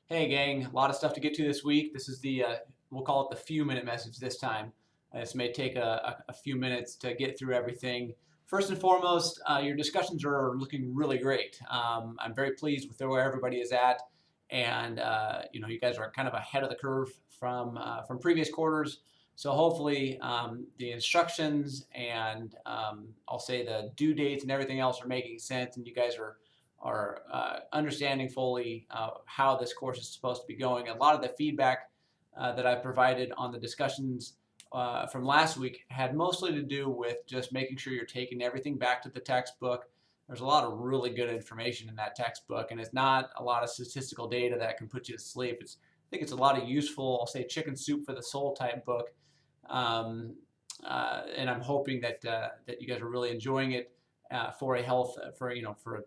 Hey gang, a lot of stuff to get to this week. This is we'll call it the few-minute message this time. This may take a few minutes to get through everything. First and foremost, your discussions are looking really great. I'm very pleased with where everybody is at, and you guys are kind of ahead of the curve from previous quarters. So hopefully the instructions and I'll say the due dates and everything else are making sense, and you guys are understanding fully how this course is supposed to be going. A lot of the feedback that I provided on the discussions from last week had mostly to do with just making sure you're taking everything back to the textbook. There's a lot of really good information in that textbook, and it's not a lot of statistical data that can put you to sleep. I think it's a lot of useful, I'll say, chicken soup for the soul type book. And I'm hoping that you guys are really enjoying it for a health for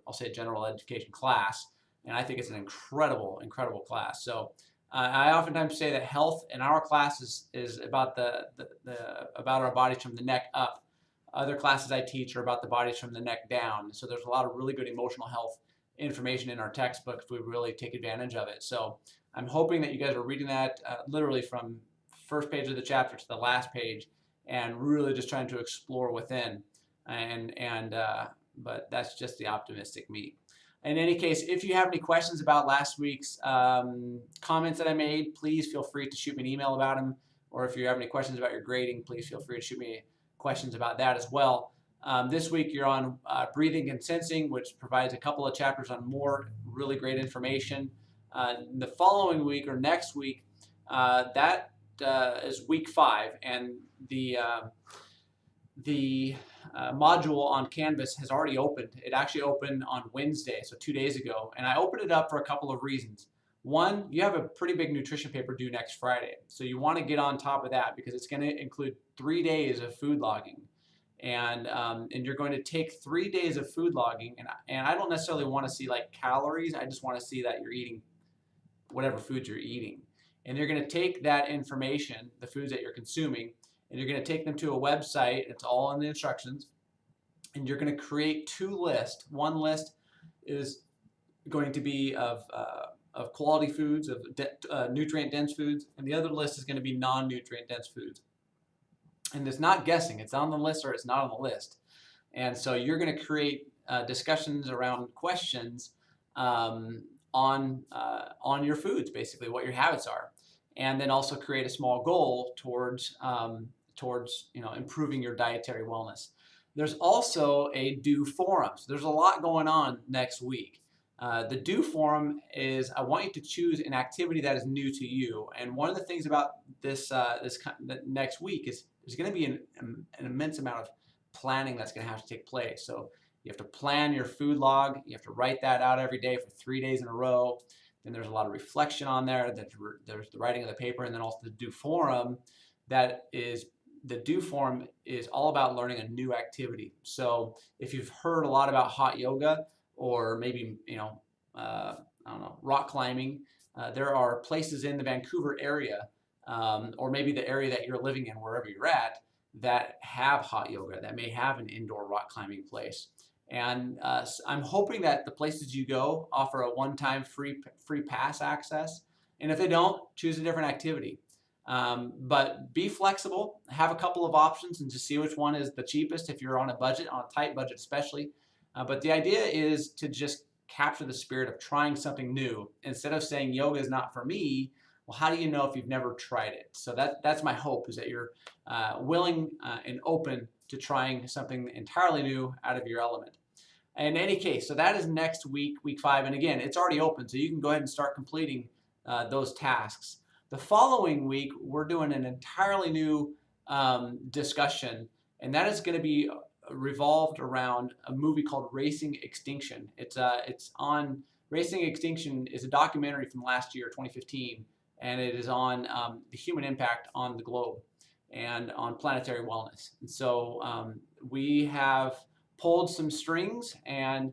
I'll say a general education class, and I think it's an incredible class. So I oftentimes say that health in our class is about about our bodies from the neck up. Other classes I teach are about the bodies from the neck down. So there's a lot of really good emotional health information in our textbook if we really take advantage of it. So I'm hoping that you guys are reading that literally from first page of the chapter to the last page, and really just trying to explore within. But that's just the optimistic me. In any case, if you have any questions about last week's comments that I made, please feel free to shoot me an email about them. Or if you have any questions about your grading, please feel free to shoot me questions about that as well. This week you're on breathing and sensing, which provides a couple of chapters on more really great information. The following week or next week, that is week 5, and the module on Canvas has already opened. It actually opened on Wednesday, so 2 days ago, and I opened it up for a couple of reasons. One, you have a pretty big nutrition paper due next Friday, so you want to get on top of that because it's going to include 3 days of food logging, and you're going to take 3 days of food logging, and I don't necessarily want to see like calories. I just want to see that you're eating whatever foods you're eating, and you're going to take that information, the foods that you're consuming, and you're going to take them to a website. It's all in the instructions, and you're going to create 2 lists. One list is going to be of quality foods, of nutrient-dense foods, and the other list is going to be non-nutrient-dense foods. And it's not guessing. It's on the list or it's not on the list. And so you're going to create discussions around questions on your foods, basically what your habits are, and then also create a small goal towards improving your dietary wellness. There's also a due forum. So there's a lot going on next week. The due forum is I want you to choose an activity that is new to you. And one of the things about this next week is there's going to be an immense amount of planning that's going to have to take place. So you have to plan your food log. You have to write that out every day for 3 days in a row. Then there's a lot of reflection on there. There's the writing of the paper, and then also the due forum. The due forum is all about learning a new activity. So if you've heard a lot about hot yoga, or maybe I don't know, rock climbing, there are places in the Vancouver area, or maybe the area that you're living in, wherever you're at, that have hot yoga, that may have an indoor rock climbing place. And I'm hoping that the places you go offer a one-time free pass access. And if they don't, choose a different activity. But be flexible, have a couple of options, and just see which one is the cheapest if you're on a budget, on a tight budget especially. But the idea is to just capture the spirit of trying something new. Instead of saying yoga is not for me, well, how do you know if you've never tried it? So that's my hope, is that you're willing and open to trying something entirely new out of your element. In any case, so that is next week, week 5. And again, it's already open, so you can go ahead and start completing those tasks. The following week, we're doing an entirely new discussion, and that is going to be revolved around a movie called Racing Extinction. It's on Racing Extinction is a documentary from last year, 2015, and it is on the human impact on the globe and on planetary wellness. And so we have pulled some strings and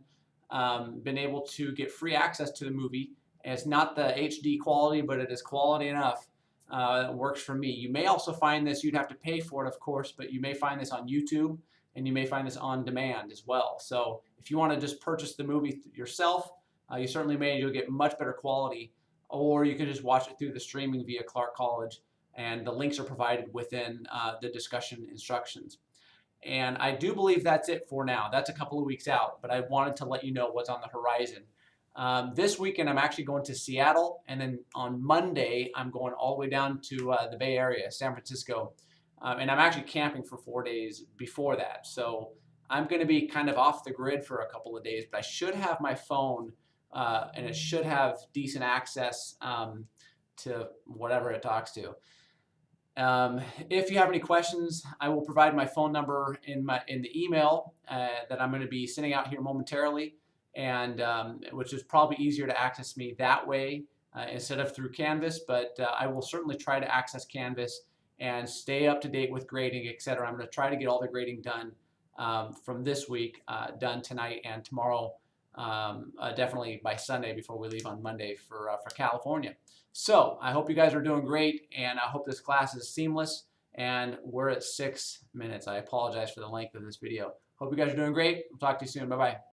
been able to get free access to the movie. It's not the HD quality, but it is quality enough. It works for me. You may also find this, you'd have to pay for it, of course, but you may find this on YouTube, and you may find this on demand as well. So if you want to just purchase the movie yourself, you certainly may. You'll get much better quality or you can just watch it through the streaming via Clark College, and the links are provided within the discussion instructions. And I do believe that's it for now. That's a couple of weeks out, but I wanted to let you know what's on the horizon. This weekend, I'm actually going to Seattle, and then on Monday, I'm going all the way down to the Bay Area, San Francisco, and I'm actually camping for 4 days before that. So I'm going to be kind of off the grid for a couple of days, but I should have my phone, and it should have decent access to whatever it talks to. If you have any questions, I will provide my phone number in the email that I'm going to be sending out here momentarily, and which is probably easier to access me that way instead of through Canvas. But I will certainly try to access Canvas and stay up to date with grading, etc. I'm going to try to get all the grading done from this week, done tonight and tomorrow. Definitely by Sunday before we leave on Monday for California. So I hope you guys are doing great, and I hope this class is seamless. And we're at 6 minutes. I apologize for the length of this video. Hope you guys are doing great. We'll talk to you soon. Bye-bye.